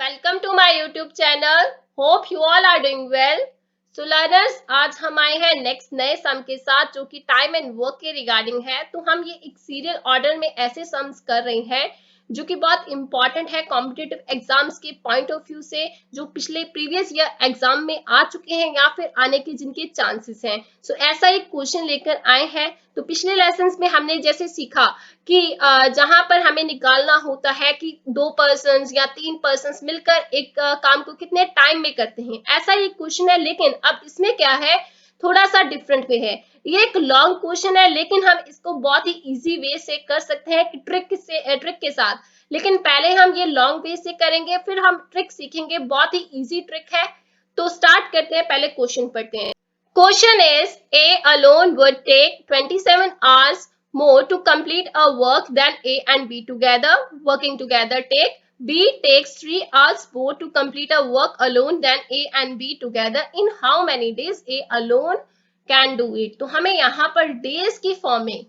Welcome to my YouTube channel. Hope you all are doing well. So learners, आज हम आए हैं next नए सम के साथ जो कि टाइम एंड वर्क के रिगार्डिंग है। तो हम ये एक सीरियल ऑर्डर में ऐसे सम्स कर रहे हैं जो कि बहुत इंपॉर्टेंट है कॉम्पिटिटिव एग्जाम्स के पॉइंट ऑफ व्यू से, जो पिछले प्रीवियस ईयर एग्जाम में आ चुके हैं या फिर आने के जिनके चांसेस हैं। सो ऐसा एक क्वेश्चन लेकर आए हैं। तो पिछले लेसन्स में हमने जैसे सीखा कि जहां पर हमें निकालना होता है कि 2 पर्सन्स या 3 पर्सन्स मिलकर एक काम को कितने टाइम में करते हैं, ऐसा ही क्वेश्चन है। लेकिन अब इसमें क्या है, थोड़ा सा डिफरेंट वे है। ये एक लॉन्ग क्वेश्चन है लेकिन हम इसको बहुत ही इजी वे से कर सकते हैं कि ट्रिक के साथ। लेकिन पहले हम ये लॉन्ग वे से करेंगे, फिर हम ट्रिक सीखेंगे। बहुत ही इजी ट्रिक है। तो स्टार्ट करते हैं, पहले क्वेश्चन पढ़ते हैं। Question is, A alone would take 27 hours more to complete a work than A and B together. Working together take. B takes 3 hours more to complete a work alone than A and B together. In how many days A alone can do it? तो हमें यहाँ पर days की form में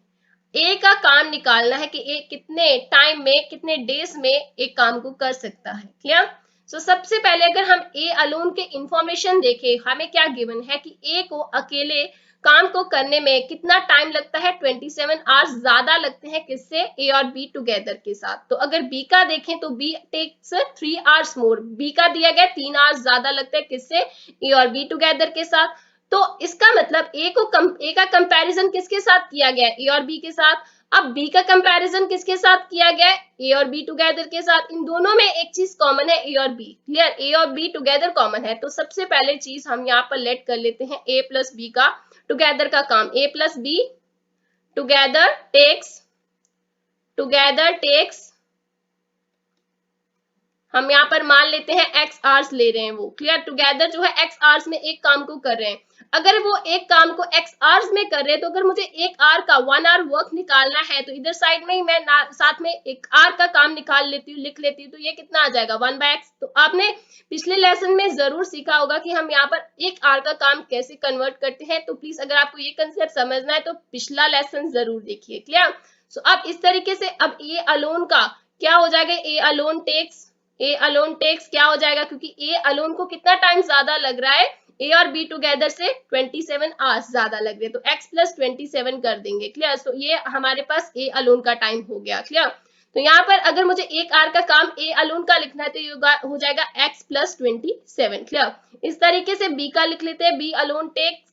A का काम निकालना है कि A कितने टाइम में, कितने डेज में एक काम को कर सकता है। क्लियर? तो सबसे पहले अगर हम ए अलोन के इंफॉर्मेशन देखें, हमें क्या गिवन है कि ए को अकेले काम को करने में कितना टाइम लगता है, 27 आवर्स ज्यादा लगते हैं किससे, ए और बी टुगेदर के साथ। तो अगर बी का देखें तो B takes 3 hours more, B का दिया गया 3 आवर्स ज्यादा लगते हैं किससे, ए और बी टुगेदर के साथ। तो इसका मतलब ए का कंपैरिजन किसके साथ किया गया है, ए और बी के साथ। अब बी का कंपैरिजन किसके साथ किया गया है, ए और बी टुगेदर के साथ। इन दोनों में एक चीज कॉमन है, ए और बी। क्लियर? ए और बी टुगेदर कॉमन है। तो सबसे पहले चीज हम यहाँ पर लेट कर लेते हैं ए प्लस बी का टुगेदर का काम। ए प्लस बी टुगेदर टेक्स हम यहाँ पर मान लेते हैं एक्स आवर्स ले रहे हैं वो। क्लियर? टुगेदर जो है एक्स आवर्स में एक काम को कर रहे हैं। अगर वो एक काम को एक्स आवर्स में कर रहे हैं तो अगर मुझे एक आवर का 1 आवर वर्क निकालना है तो इधर साइड में ही मैं साथ में एक आवर का काम निकाल लेती हूँ, लिख लेती हूँ। तो ये कितना आ जाएगा, 1/x। तो आपने पिछले लेसन में जरूर सीखा होगा कि हम यहाँ पर एक आवर का काम कैसे कन्वर्ट करते हैं। तो प्लीज अगर आपको ये कंसेप्ट समझना है तो पिछला लेसन जरूर देखिए। क्लियर? सो अब इस तरीके से अब ए अलोन का क्या हो जाएगा, ए अलोन टेक्स क्या हो जाएगा, क्योंकि ए अलोन को कितना टाइम ज्यादा लग रहा है, ए और बी टुगेदर से 27 आवर्स ज्यादा लग रहे हैं। तो x प्लस 27 कर देंगे। क्लियर? तो ये हमारे पास ए अलोन का टाइम हो गया। क्लियर? तो यहाँ पर अगर मुझे एक आवर का काम ए अलोन का लिखना है तो ये हो जाएगा x प्लस 27। क्लियर? इस तरीके से बी का लिख लेते हैं, B alone takes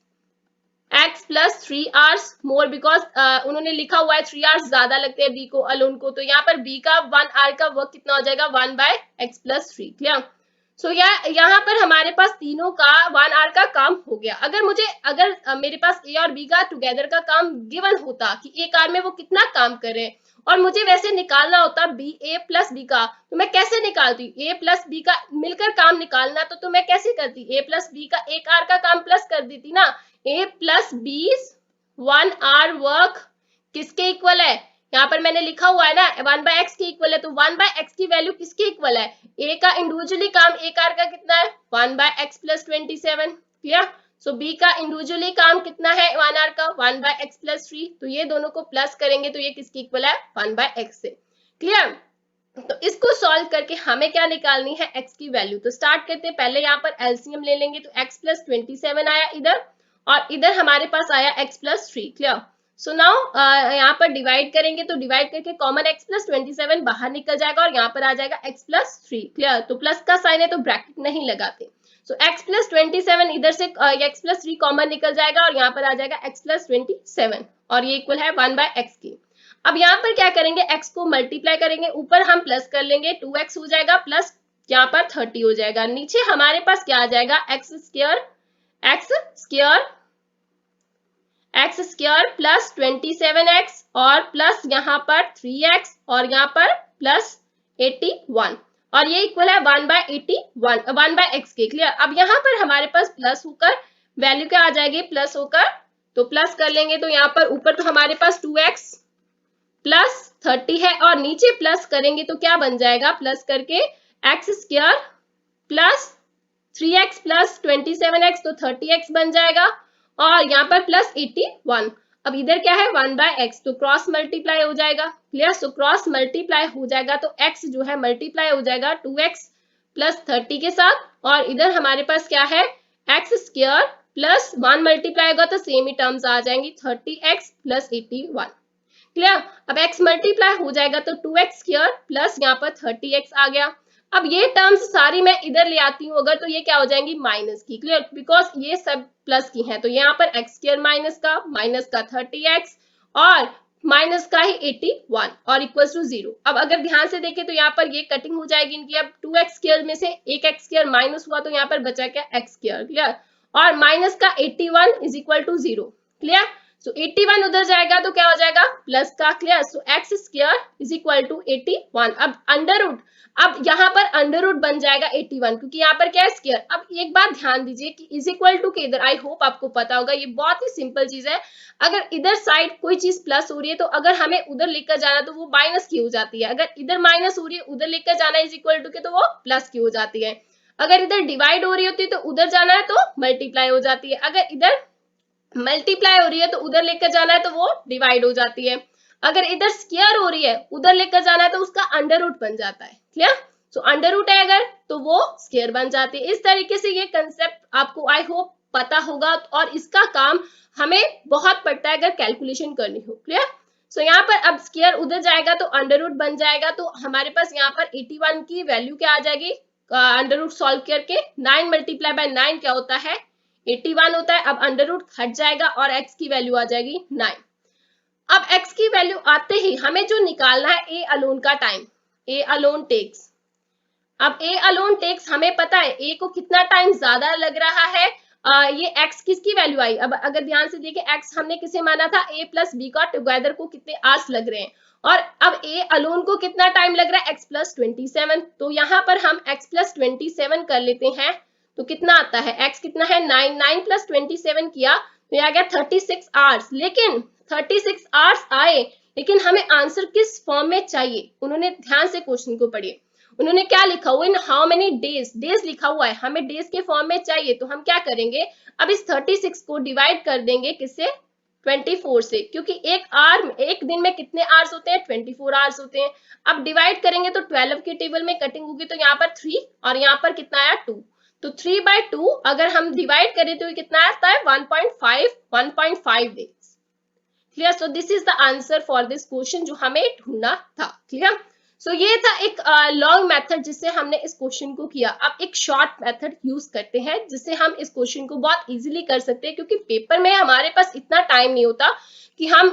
x plus 3 hours more, because उन्होंने लिखा हुआ है 3 आवर्स ज्यादा लगते हैं बी को अलोन को। तो यहाँ पर बी का 1 आवर का वर्क कितना हो जाएगा, 1/x प्लस 3। क्लियर? सो यहाँ पर हमारे पास तीनों का 1 आवर का काम हो गया। अगर मेरे पास ए और बी का टुगेदर का काम गिवन होता कि एक आवर में वो कितना काम कर रहे हैं और मुझे वैसे निकालना होता बी ए प्लस बी का, तो मैं कैसे निकालती, ए प्लस बी का मिलकर काम निकालना तो मैं कैसे करती, ए प्लस बी का एक आवर का काम प्लस कर देती ना। ए प्लस बी 1 आवर वर्क किसके इक्वल है, यहाँ पर मैंने लिखा हुआ है ना 1/x के इक्वल है। तो 1/x की वैल्यू किसके इक्वल है, ए का इंडिविजुअली काम एक आवर का कितना है, 1/x प्लस 27। क्लियर? सो बी का इंडिविजुअली काम कितना है 1 आवर का, 1/x प्लस 3। तो ये दोनों को प्लस करेंगे तो ये किसके इक्वल है, 1/x से। क्लियर? तो इसको सॉल्व करके हमें क्या निकालनी है, x की वैल्यू। तो स्टार्ट करते हैं, पहले यहाँ पर एलसीएम ले लेंगे। तो x प्लस 27 आया इधर और इधर हमारे पास आया x plus 3। Clear? So now यहाँ पर डिवाइड करेंगे तो डिवाइड करके कॉमन x प्लस 27 बाहर निकल जाएगा और यहाँ पर आ जाएगा x प्लस 3। क्लियर? तो प्लस का साइन है तो ब्रैकेट नहीं लगाते। सो x प्लस 27 इधर से x प्लस 3 कॉमन निकल जाएगा और यहाँ पर आ जाएगा x प्लस 27 और ये इक्वल है 1/x की। अब यहाँ पर क्या करेंगे, x को मल्टीप्लाई करेंगे, ऊपर हम प्लस कर लेंगे, 2x हो जाएगा प्लस यहाँ पर 30 हो जाएगा। नीचे हमारे पास क्या आ जाएगा, एक्स स्क्वायर प्लस 27x और प्लस यहाँ पर 3x और यहाँ पर प्लस 81 और ये इक्वल है 1/x के। क्लियर? अब यहाँ पर हमारे पास प्लस होकर वैल्यू क्या आ जाएगी, प्लस होकर, तो प्लस कर लेंगे तो यहाँ पर ऊपर तो हमारे पास 2x प्लस 30 है और नीचे प्लस करेंगे तो क्या बन जाएगा, प्लस करके x square plus 3x plus 27x तो 30x बन जाएगा और यहाँ पर प्लस 81। अब इधर क्या है 1/x तो क्रॉस मल्टीप्लाई हो जाएगा। क्लियर? सो क्रॉस मल्टीप्लाई हो जाएगा तो x जो है मल्टीप्लाई हो जाएगा 2x प्लस 30 के साथ, और इधर हमारे पास क्या है एक्स स्क्वायर प्लस 1 मल्टीप्लाई होगा तो सेम ही टर्म्स आ जाएंगी 30x प्लस 81। क्लियर। अब x मल्टीप्लाई हो जाएगा तो 2x स्क्वायर प्लस यहाँ पर 30x आ गया। अब ये टर्म्स सारी मैं इधर ले आती हूँ अगर तो ये क्या हो जाएंगी माइनस की। क्लियर, बिकॉज ये सब प्लस की हैं तो यहाँ पर x स्क्वायर माइनस का 30x और माइनस का ही 81 और इक्वल टू 0। अब अगर ध्यान से देखें तो यहाँ पर ये कटिंग हो जाएगी इनकी। अब 2x स्क्वायर में से एक x स्क्वायर माइनस हुआ तो यहाँ पर बचा क्या x स्क्वायर। क्लियर, और माइनस का 81 is equal to 0। Clear, so 81 उधर जाएगा तो क्या हो जाएगा प्लस का। Clear, so x square is equal to 81। अब अंडर रूट, अब यहाँ पर अंडर रूट बन जाएगा 81 क्योंकि यहाँ पर क्या है स्क्वायर। अब एक बात ध्यान दीजिए कि इज इक्वल टू के इधर, आई होप आपको पता होगा, ये बहुत ही सिंपल चीज है। अगर इधर साइड कोई चीज प्लस हो रही है तो अगर हमें उधर लेकर जाना तो वो माइनस की हो जाती है। अगर इधर माइनस हो रही है उधर लेकर जाना इज इक्वल टू के तो वो प्लस की हो जाती है। अगर इधर डिवाइड हो रही होती है तो उधर जाना है तो मल्टीप्लाई हो जाती है। अगर इधर मल्टीप्लाई हो रही है तो उधर लेकर जाना है तो वो डिवाइड हो जाती है। अगर इधर स्क्वायर हो रही है उधर लेकर जाना है तो उसका अंडर रूट बन जाता है। क्लियर, सो अंडर रूट है अगर तो वो स्क्वायर बन जाती है। इस तरीके से ये कंसेप्ट आपको आई होप पता होगा और इसका काम हमें बहुत पड़ता है अगर कैलकुलेशन करनी हो। क्लियर, सो यहाँ पर अब स्क्वायर उधर जाएगा तो अंडर रूट बन जाएगा तो हमारे पास यहाँ पर 81 की वैल्यू क्या आ जाएगी अंडर रूट सॉल्व करके। 9 मल्टीप्लाई बाय 9 क्या होता है 81 होता है। अब अंडर रूट हट जाएगा और x की वैल्यू आ जाएगी 9। अब x की वैल्यू आते ही हमें जो निकालना है a अलोन का टाइम, a अलोन टेक्स। अब a अलोन टेक्स हमें पता है a को कितना टाइम ज्यादा लग रहा है। ये x किसकी वैल्यू आई। अब अगर ध्यान से देखिए x हमने किसे माना था a प्लस b का टुगेदर को कितने आवर्स लग रहे हैं और अब a अलोन को कितना टाइम लग रहा है x प्लस 27। तो यहाँ पर हम x प्लस 27 कर लेते हैं तो कितना आता है x कितना है 9 प्लस 27 किया तो आ गया 36 आवर्स। लेकिन 36 आवर्स आए लेकिन हमें आंसर किस फॉर्म में चाहिए। उन्होंने ध्यान से क्वेश्चन को पढ़िए, उन्होंने क्या लिखा हुआ in how many days, days लिखा हुआ है, हमें डेज के फॉर्म में चाहिए तो हम क्या करेंगे अब इस 36 को डिवाइड कर देंगे किससे 24 से, क्योंकि एक दिन में कितने आवर्स होते हैं 24 आवर्स होते हैं। अब डिवाइड करेंगे तो 12 के टेबल में कटिंग होगी तो यहाँ पर 3 और यहाँ पर कितना आया 2, तो 3/2 अगर हम डिवाइड करें तो ये आता है 1.5 days. Clear, so this is the answer for this question जो हमें ढूंढना था। क्लियर, सो ये था एक लॉन्ग मेथड जिससे हमने इस क्वेश्चन को किया। अब एक शॉर्ट मेथड यूज करते हैं जिससे हम इस क्वेश्चन को बहुत इजीली कर सकते हैं क्योंकि पेपर में हमारे पास इतना टाइम नहीं होता कि हम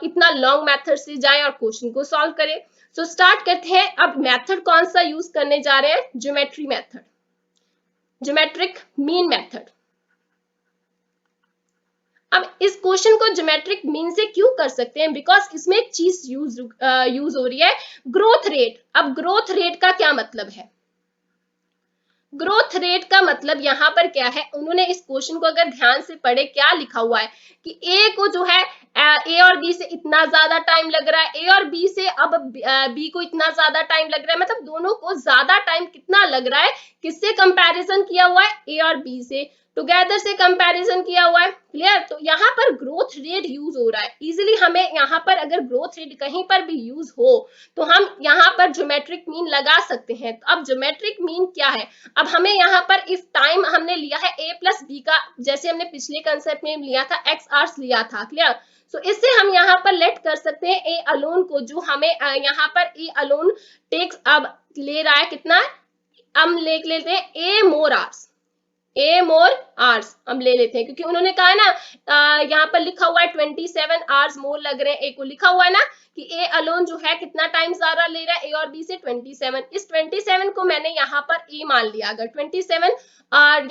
इतना लॉन्ग मेथड से जाएं और क्वेश्चन को सॉल्व करें। सो स्टार्ट करते हैं। अब मेथड कौन सा यूज करने जा रहे हैं, geometry method, geometric mean method. अब इस क्वेश्चन को ज्योमेट्रिक मीन से क्यों कर सकते हैं, बिकॉज इसमें एक चीज यूज हो रही है ग्रोथ रेट। अब ग्रोथ रेट का क्या मतलब है, ग्रोथ रेट का मतलब यहाँ पर क्या है, उन्होंने इस क्वेश्चन को अगर ध्यान से पढ़े क्या लिखा हुआ है कि ए को जो है ए और बी से इतना ज्यादा टाइम लग रहा है, ए और बी से अब बी को इतना ज्यादा टाइम लग रहा है, मतलब दोनों को ज्यादा टाइम कितना लग रहा है, किससे कंपैरिजन किया हुआ है ए और बी से, टुगेदर से कंपैरिजन किया हुआ है। क्लियर, तो यहाँ पर ग्रोथ रेट यूज हो रहा है। इजीली हमें यहाँ पर अगर ग्रोथ रेट कहीं पर भी यूज हो तो हम यहाँ पर ज्योमेट्रिक मीन लगा सकते हैं। तो अब ज्योमेट्रिक मीन क्या है, अब हमें यहाँ पर इफ टाइम हमने लिया है a प्लस बी का, जैसे हमने पिछले कंसेप्ट में लिया था x आवर्स लिया था। क्लियर, सो इससे हम यहाँ पर लेट कर सकते हैं a अलोन को, जो हमें यहाँ पर a अलोन टेक्स अब ले रहा है कितना, हम ले लेते हैं a more hours, A more hours हम ले लेते हैं क्योंकि उन्होंने कहा ना यहाँ पर लिखा हुआ है 27 आवर्स मोर लग रहे हैं, ए को लिखा हुआ है ना कि ए अलोन जो है कितना टाइम ज्यादा ले रहा है ए और बी से 27। इस 27 को मैंने यहाँ पर ए मान लिया, अगर 27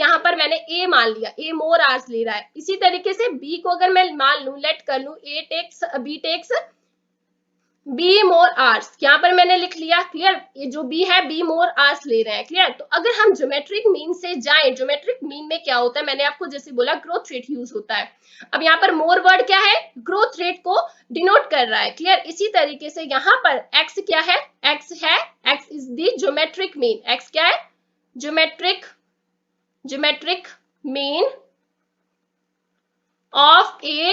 यहाँ पर मैंने ए मान लिया, ए मोर आवर्स ले रहा है। इसी तरीके से बी को अगर मैं मान लू, लेट कर लू A takes B takes B more hours, यहाँ पर मैंने लिख लिया। क्लियर, ये जो बी है बी मोर आवर्स ले रहे हैं। क्लियर, तो अगर हम ज्योमेट्रिक मीन से जाएं, ज्योमेट्रिक मीन में क्या होता है, मैंने आपको जैसे बोला ग्रोथ रेट यूज होता है। अब यहाँ पर मोर वर्ड क्या है, ग्रोथ रेट को डिनोट कर रहा है। क्लियर, इसी तरीके से यहाँ पर एक्स क्या है, एक्स है, x is the geometric mean, x क्या है geometric mean of A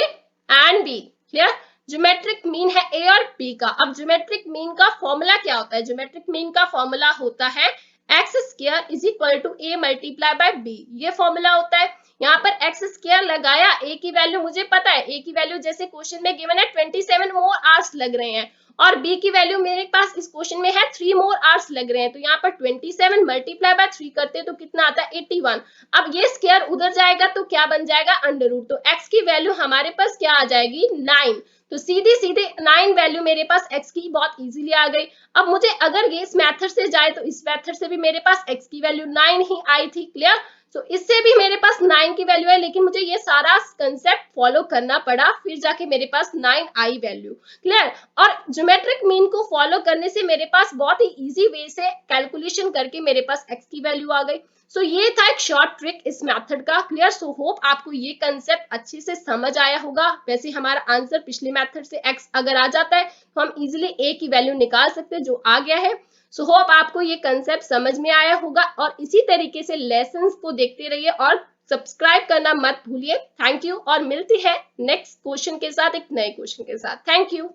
and B. Clear, geometric mean है ए और बी का। अब ज्योमेट्रिक मीन का फॉर्मूला क्या होता है, ज्योमेट्रिक मीन का फॉर्मूला होता है x square is equal to A multiply by B, ये फॉर्मूला होता है। यहाँ पर एक्स स्क्वायर लगाया, ए की वैल्यू मुझे पता है, ए की वैल्यू जैसे क्वेश्चन में गिवन है 27 मोर आवर्स लग रहे हैं, और बी की वैल्यू मेरे पास इस क्वेश्चन में है 3 मोर आवर्स लग रहे हैं। तो यहाँ पर 27 मल्टीप्लाई बाय 3 करते हैं तो कितना आता है 81। अब ये स्क्वायर उधर जाएगा तो क्या बन जाएगा अंडर रूट, तो एक्स की वैल्यू हमारे पास क्या आ जाएगी 9। तो सीधे सीधे 9 वैल्यू मेरे पास एक्स की बहुत इजीली आ गई। अब मुझे अगर ये इस मेथड से जाए तो इस मेथड से भी मेरे पास एक्स की वैल्यू 9 ही आई थी, क्लियर। तो इससे भी मेरे पास 9 की वैल्यू है, लेकिन मुझे ये सारा कंसेप्ट फॉलो करना पड़ा, फिर जाके मेरे पास 9 आई वैल्यू, क्लियर। और ज्योमेट्रिक मीन को फॉलो करने से मेरे पास बहुत ही इजी वे से कैलकुलेशन करके मेरे पास एक्स की वैल्यू आ गई। सो ये था एक शॉर्ट ट्रिक इस मेथड का, क्लियर। सो होप आपको ये कंसेप्ट अच्छे से समझ आया होगा। वैसे हमारा आंसर पिछले मेथड से एक्स अगर आ जाता है तो हम इजीली ए की वैल्यू निकाल सकते हैं, जो आ गया है। सो होप आपको ये कंसेप्ट समझ में आया होगा, और इसी तरीके से लेसन्स को देखते रहिए और सब्सक्राइब करना मत भूलिए। थैंक यू, और मिलती है नेक्स्ट क्वेश्चन के साथ, एक नए क्वेश्चन के साथ। Thank you.